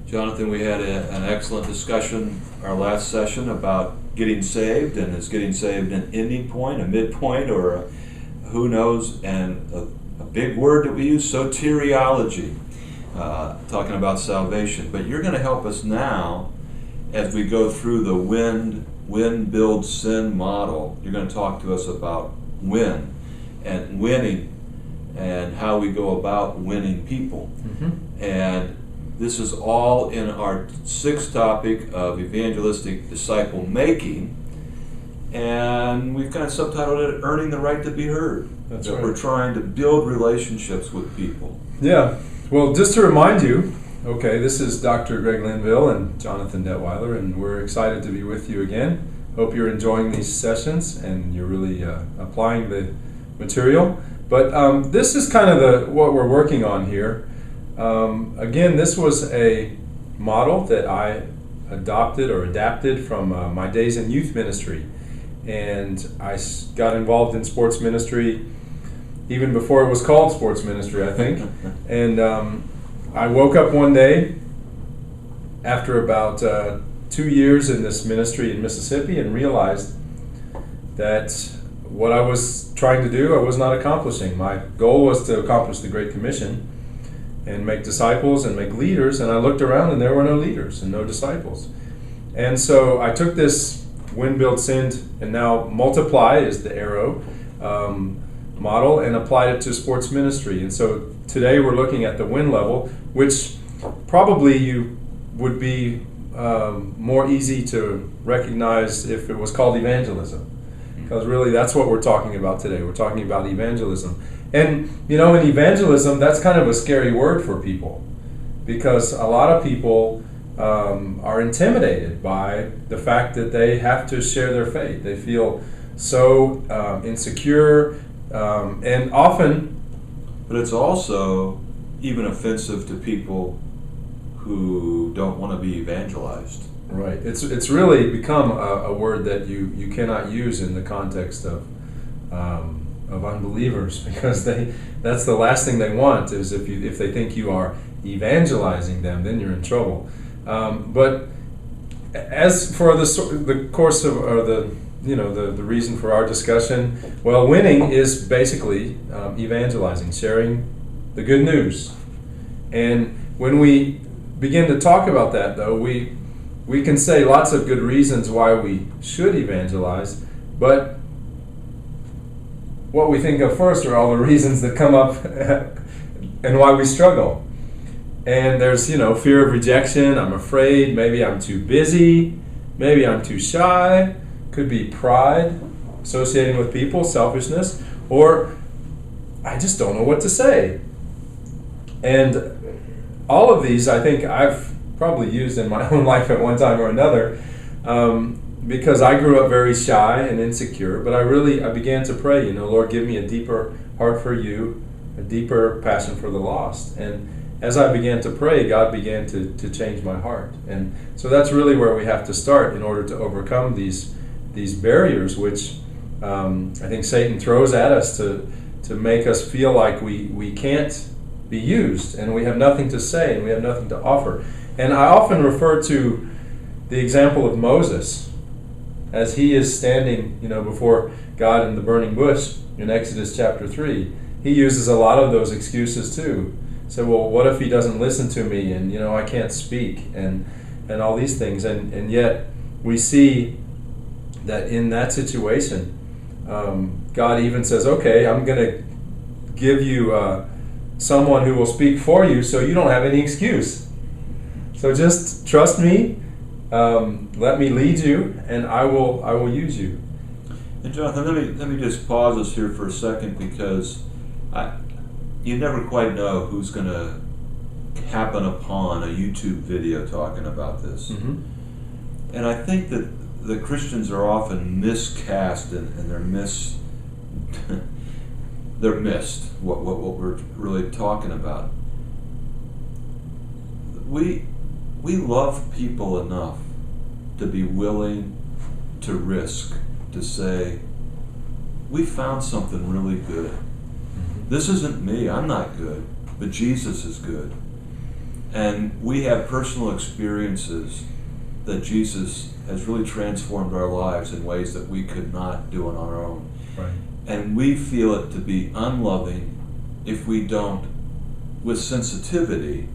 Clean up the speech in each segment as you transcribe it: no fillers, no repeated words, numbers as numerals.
Jonathan, we had an excellent discussion our last session about getting saved, and is getting saved an ending point, a midpoint, or who knows, and a big word that we use, soteriology, talking about salvation. But you're going to help us now as we go through the win, build, sin model. You're going to talk to us about win and winning and how we go about winning people. Mm-hmm. And this is all in our sixth topic of evangelistic disciple making, and we've kind of subtitled it "Earning the Right to Be Heard." That's that right. We're trying to build relationships with people. Yeah. Well, just to remind you, okay, this is Dr. Greg Linville and Jonathan Detweiler, and we're excited to be with you again. Hope you're enjoying these sessions and you're really applying the material. But this is kind of what we're working on here. Again, this was a model that I adapted from my days in youth ministry. And I got involved in sports ministry even before it was called sports ministry, I think. And I woke up one day after about 2 years in this ministry in Mississippi and realized that what I was trying to do, I was not accomplishing. My goal was to accomplish the Great Commission and make disciples and make leaders, and I looked around and there were no leaders and no disciples. And so I took this win, build, send, and now multiply is the arrow model, and applied it to sports ministry. And so today we're looking at the win level, which probably you would be more easy to recognize if it was called evangelism. Because really that's what we're talking about today. We're talking about evangelism. And you know, in evangelism, that's kind of a scary word for people, because a lot of people are intimidated by the fact that they have to share their faith. They feel so insecure, and often... But it's also even offensive to people who don't want to be evangelized. Right. It's really become a word that you cannot use in the context of unbelievers, because that's the last thing they want is if they think you are evangelizing them, then you're in trouble. But as for the course of the reason for our discussion, well, winning is basically evangelizing, sharing the good news. And when we begin to talk about that, though, we can say lots of good reasons why we should evangelize, but what we think of first are all the reasons that come up and why we struggle. And there's, fear of rejection. I'm afraid. Maybe I'm too busy. Maybe I'm too shy. Could be pride associating with people, selfishness, or I just don't know what to say. And all of these, I think I've probably used in my own life at one time or another, because I grew up very shy and insecure. But I began to pray, Lord, give me a deeper heart for you, a deeper passion for the lost. And as I began to pray, God began to change my heart. And so that's really where we have to start in order to overcome these barriers, which I think Satan throws at us to make us feel like we can't be used, and we have nothing to say, and we have nothing to offer. And I often refer to the example of Moses as he is standing, before God in the burning bush in Exodus chapter 3. He uses a lot of those excuses too. So, well, what if he doesn't listen to me, and I can't speak, and all these things, and yet we see that in that situation, God even says, okay, I'm going to give you someone who will speak for you, so you don't have any excuse. So just trust me, let me lead you, and I will use you. And Jonathan, let me just pause us here for a second, because you never quite know who's going to happen upon a YouTube video talking about this. Mm-hmm. And I think that the Christians are often miscast, and they're they're missed what we're really talking about. We love people enough to be willing to risk, to say, we found something really good. This isn't me, I'm not good, but Jesus is good. And we have personal experiences that Jesus has really transformed our lives in ways that we could not do on our own. Right. And we feel it to be unloving if we don't, with sensitivity,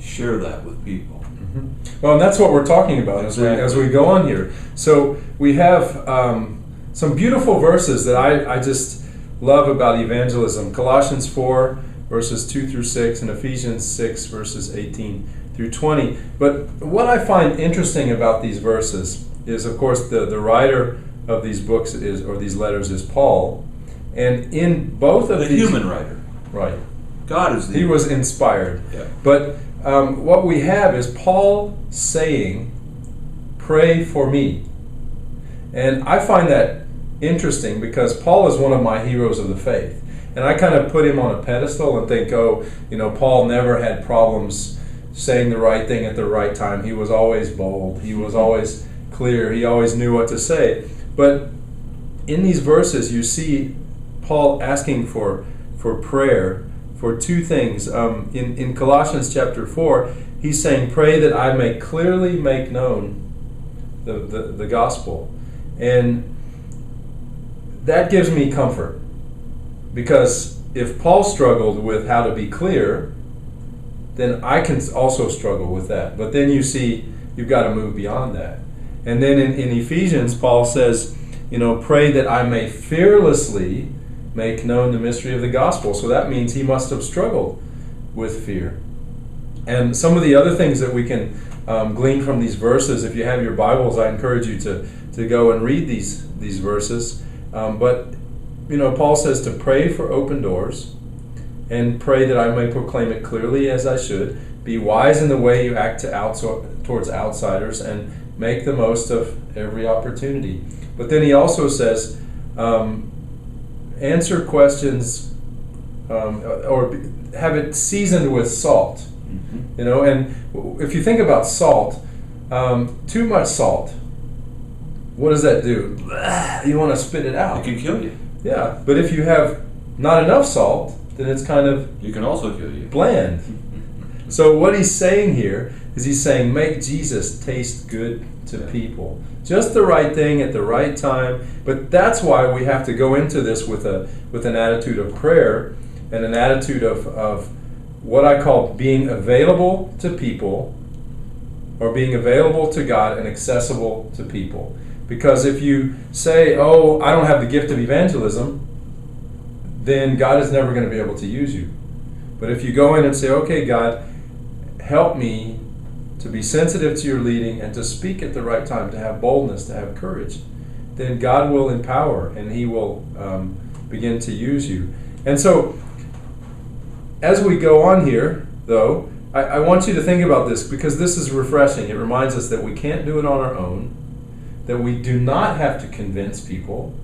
share that with people. Mm-hmm. Well, and that's what we're talking about Exactly. as we go on here. So we have some beautiful verses that I just love about evangelism. Colossians 4, verses 2 through 6, and Ephesians 6, verses 18 through 20. But what I find interesting about these verses is, of course, the writer of these books or these letters is Paul. And in both of The these... human writer. Right. God is the... He was inspired. Yeah. But what we have is Paul saying, "Pray for me." And I find that interesting because Paul is one of my heroes of the faith. And I kind of put him on a pedestal and think, Paul never had problems saying the right thing at the right time. He was always bold. He was always clear. He always knew what to say. But in these verses, you see Paul asking for prayer for two things. In Colossians chapter 4, he's saying, "Pray that I may clearly make known the gospel." And that gives me comfort. Because if Paul struggled with how to be clear, then I can also struggle with that. But then you see, you've got to move beyond that. And then in Ephesians, Paul says, "Pray that I may fearlessly make known the mystery of the gospel." So that means he must have struggled with fear. And some of the other things that we can glean from these verses, if you have your Bibles, I encourage you to go and read these verses. But Paul says to pray for open doors and pray that I may proclaim it clearly as I should. Be wise in the way you act towards outsiders and make the most of every opportunity. But then he also says, answer questions or have it seasoned with salt. Mm-hmm. And if you think about salt, too much salt, what does that do? You want to spit it out. It can kill you. Yeah, but if you have not enough salt, then it's kind of You can also kill you. bland. So what he's saying here is he's saying make Jesus taste good to people. Just the right thing at the right time. But that's why we have to go into this with an attitude of prayer and an attitude of what I call being available to people, or being available to God and accessible to people. Because if you say, I don't have the gift of evangelism, then God is never going to be able to use you. But if you go in and say, okay, God, help me to be sensitive to your leading and to speak at the right time, to have boldness, to have courage, then God will empower and he will begin to use you. And so, as we go on here, though, I want you to think about this because this is refreshing. It reminds us that we can't do it on our own, that we do not have to convince people,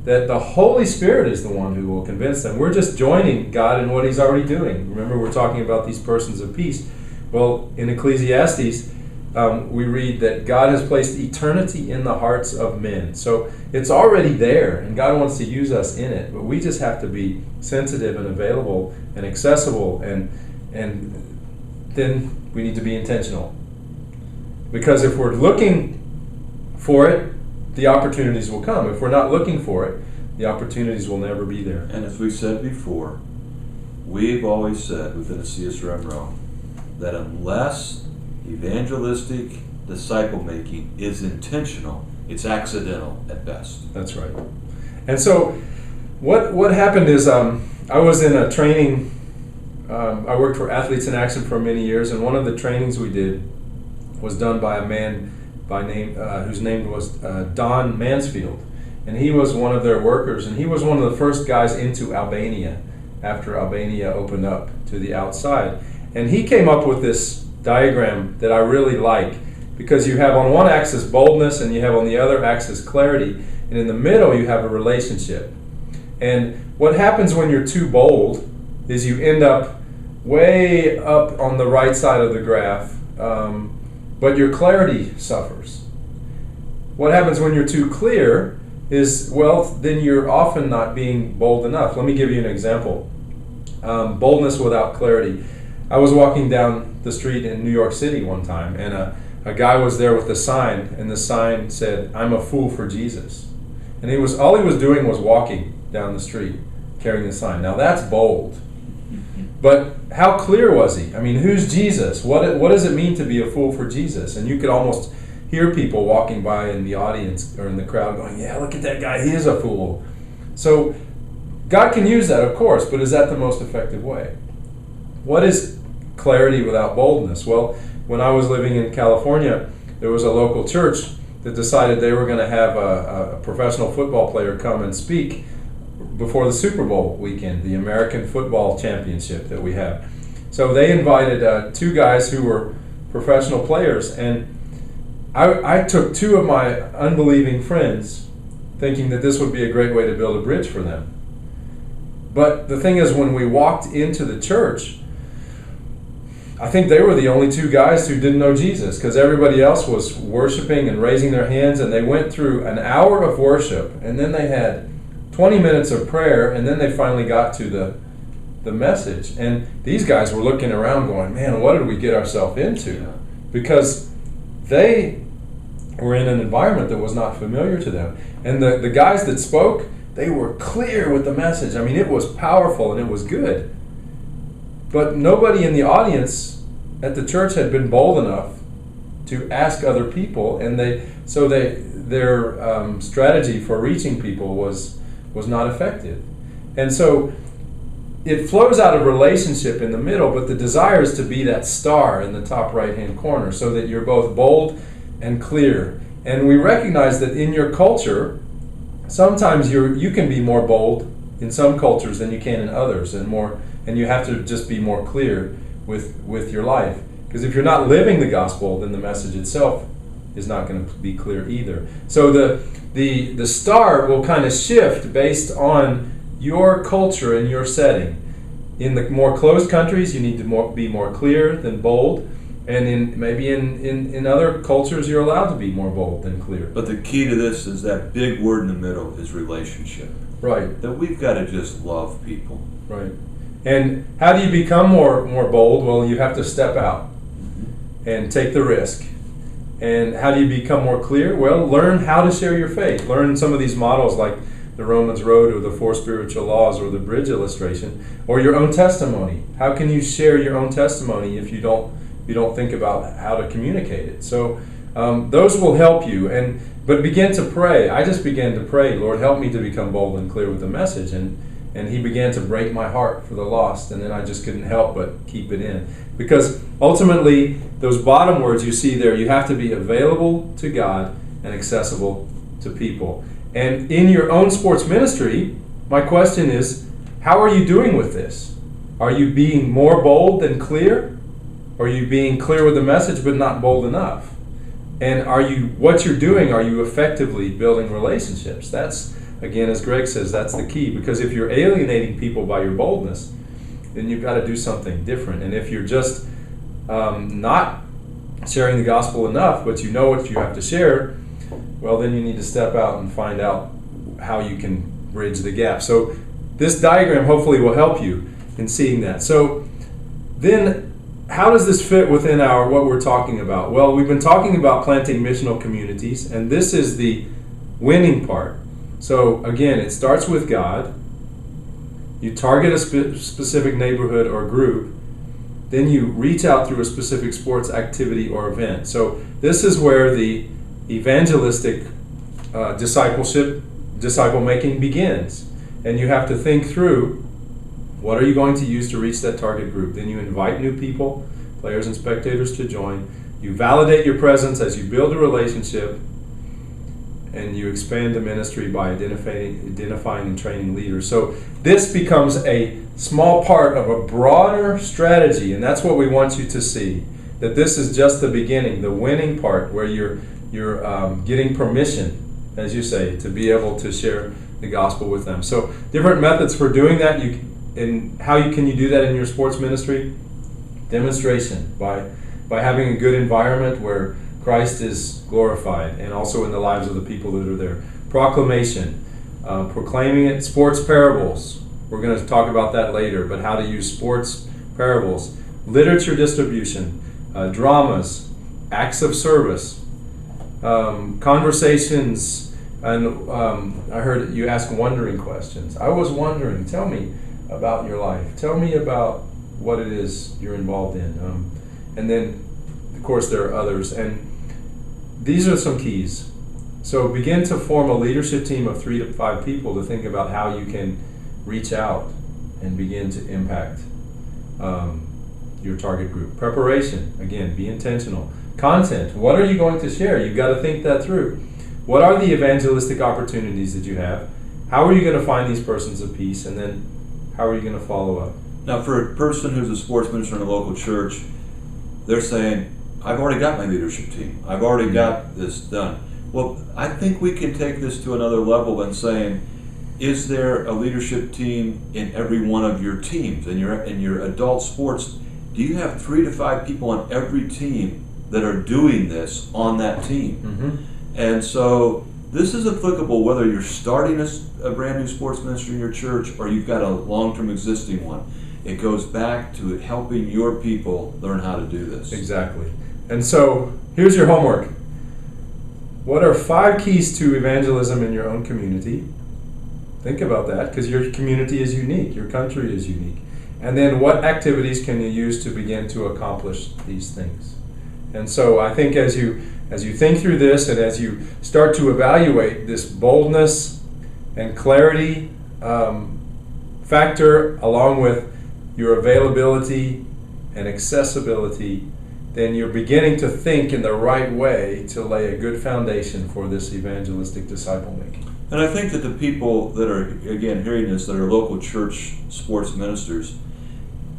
that the Holy Spirit is the one who will convince them. We're just joining God in what he's already doing. Remember, we're talking about these persons of peace. Well, in Ecclesiastes, we read that God has placed eternity in the hearts of men. So it's already there, and God wants to use us in it. But we just have to be sensitive and available and accessible, and then we need to be intentional. Because if we're looking for it, the opportunities will come. If we're not looking for it, the opportunities will never be there. And as we said before, we've always said within the CSRM realm that unless evangelistic disciple making is intentional, it's accidental at best. That's right. And so what happened is I was in a training. I worked for Athletes in Action for many years, and one of the trainings we did was done by a man by name whose name was Don Mansfield, and he was one of their workers, and he was one of the first guys into Albania after Albania opened up to the outside. And he came up with this diagram that I really like, because you have on one axis boldness and you have on the other axis clarity, and in the middle you have a relationship. And what happens when you're too bold is you end up way up on the right side of the graph, but your clarity suffers. What happens when you're too clear is, then you're often not being bold enough. Let me give you an example. Boldness without clarity. I was walking down the street in New York City one time, and a guy was there with a sign, and the sign said, "I'm a fool for Jesus." And all he was doing was walking down the street carrying the sign. Now that's bold. But how clear was he? I mean, who's Jesus? What does it mean to be a fool for Jesus? And you could almost hear people walking by in the audience or in the crowd going, "Yeah, look at that guy, he is a fool." So God can use that, of course, but is that the most effective way? What is clarity without boldness? Well, when I was living in California, there was a local church that decided they were going to have a professional football player come and speak before the Super Bowl weekend, the American Football Championship that we have. So they invited two guys who were professional players, and I took two of my unbelieving friends thinking that this would be a great way to build a bridge for them. But the thing is, when we walked into the church, I think they were the only two guys who didn't know Jesus, because everybody else was worshiping and raising their hands, and they went through an hour of worship, and then they had 20 minutes of prayer, and then they finally got to the message. And these guys were looking around going, "Man, what did we get ourselves into?" Because they were in an environment that was not familiar to them. And the guys that spoke, they were clear with the message. I mean, it was powerful and it was good. But nobody in the audience at the church had been bold enough to ask other people, and their strategy for reaching people was not effective. And so it flows out of relationship in the middle, but the desire is to be that star in the top right-hand corner so that you're both bold and clear. And we recognize that in your culture, sometimes you can be more bold in some cultures than you can in others, and you have to just be more clear with your life. Because if you're not living the gospel, then the message itself is not going to be clear either. So the star will kind of shift based on your culture and your setting. In the more closed countries, you need to be more clear than bold. And in other cultures, you're allowed to be more bold than clear. But the key to this is that big word in the middle is relationship. Right. That we've got to just love people. Right. And how do you become more bold? Well, you have to step out and take the risk. And how do you become more clear? Well, learn how to share your faith. Learn some of these models like the Romans Road or the Four Spiritual Laws or the bridge illustration or your own testimony. How can you share your own testimony if you don't think about how to communicate it? So those will help you. But begin to pray. I just began to pray, "Lord, help me to become bold and clear with the message." And he began to break my heart for the lost, and then I just couldn't help but keep it in. Because ultimately, those bottom words you see there, you have to be available to God and accessible to people. And in your own sports ministry, my question is, how are you doing with this? Are you being more bold than clear? Are you being clear with the message but not bold enough? And what you're doing, are you effectively building relationships? That's, again, as Greg says, that's the key. Because if you're alienating people by your boldness, then you've got to do something different. And if you're just not sharing the gospel enough, but you know what you have to share, well, then you need to step out and find out how you can bridge the gap. So this diagram hopefully will help you in seeing that. So then, how does this fit within what we're talking about? Well, we've been talking about planting missional communities, and this is the winning part. So again, it starts with God. You target a specific neighborhood or group, then you reach out through a specific sports activity or event. So this is where the evangelistic disciple making begins. And you have to think through, what are you going to use to reach that target group? Then you invite new people, players and spectators, to join. You validate your presence as you build a relationship, and you expand the ministry by identifying and training leaders. So this becomes a small part of a broader strategy, and that's what we want you to see. That this is just the beginning, the winning part, where you're getting permission, as you say, to be able to share the gospel with them. So different methods for doing that. And how can you do that in your sports ministry? Demonstration, by having a good environment where Christ is glorified, and also in the lives of the people that are there. Proclamation, proclaiming it. Sports parables. We're going to talk about that later, but how to use sports parables. literature distribution, dramas, acts of service, conversations, and I heard you ask wondering questions. I was wondering, tell me about your life. Tell me about what it is you're involved in. And then, of course, there are others. And these are some keys. So begin to form a leadership team of 3 to 5 people to think about how you can reach out and begin to impact your target group. Preparation, again, be intentional. Content, what are you going to share? You've got to think that through. What are the evangelistic opportunities that you have? How are you going to find these persons of peace? And then how are you going to follow up? Now, for a person who's a sports minister in a local church, they're saying, I've already got my leadership team. I've already got this done. Well, I think we can take this to another level and saying, is there a leadership team in every one of your teams? In your adult sports, do you have 3 to 5 people on every team that are doing this on that team? Mm-hmm. And so this is applicable whether you're starting a brand new sports ministry in your church or you've got a long-term existing one. It goes back to helping your people learn how to do this. Exactly. And so here's your homework. What are 5 keys to evangelism in your own community? Think about that, because your community is unique, your country is unique. And then what activities can you use to begin to accomplish these things? And so I think as you think through this and as you start to evaluate this boldness and clarity factor along with your availability and accessibility, then you're beginning to think in the right way to lay a good foundation for this evangelistic disciple making. And I think that the people that are, again, hearing this, that are local church sports ministers,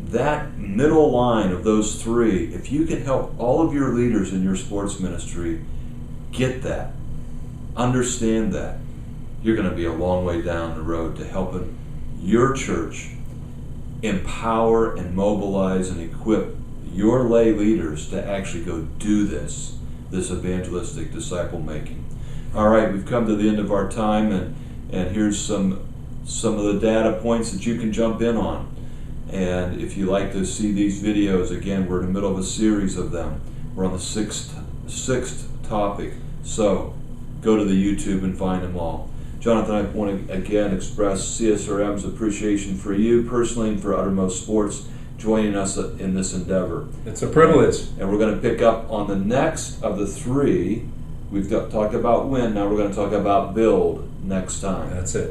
that middle line of those 3, if you can help all of your leaders in your sports ministry get that, understand that, you're going to be a long way down the road to helping your church empower and mobilize and equip your lay leaders to actually go do this evangelistic disciple making. All right, we've come to the end of our time, and here's some of the data points that you can jump in on. And if you like to see these videos, again, we're in the middle of a series of them. We're on the sixth topic. So go to the YouTube and find them all. Jonathan, I want to again express CSRM's appreciation for you personally and for Uttermost Sports joining us in this endeavor. It's a privilege. And we're going to pick up on the next of the 3. We've talked about win, now we're going to talk about build next time. That's it.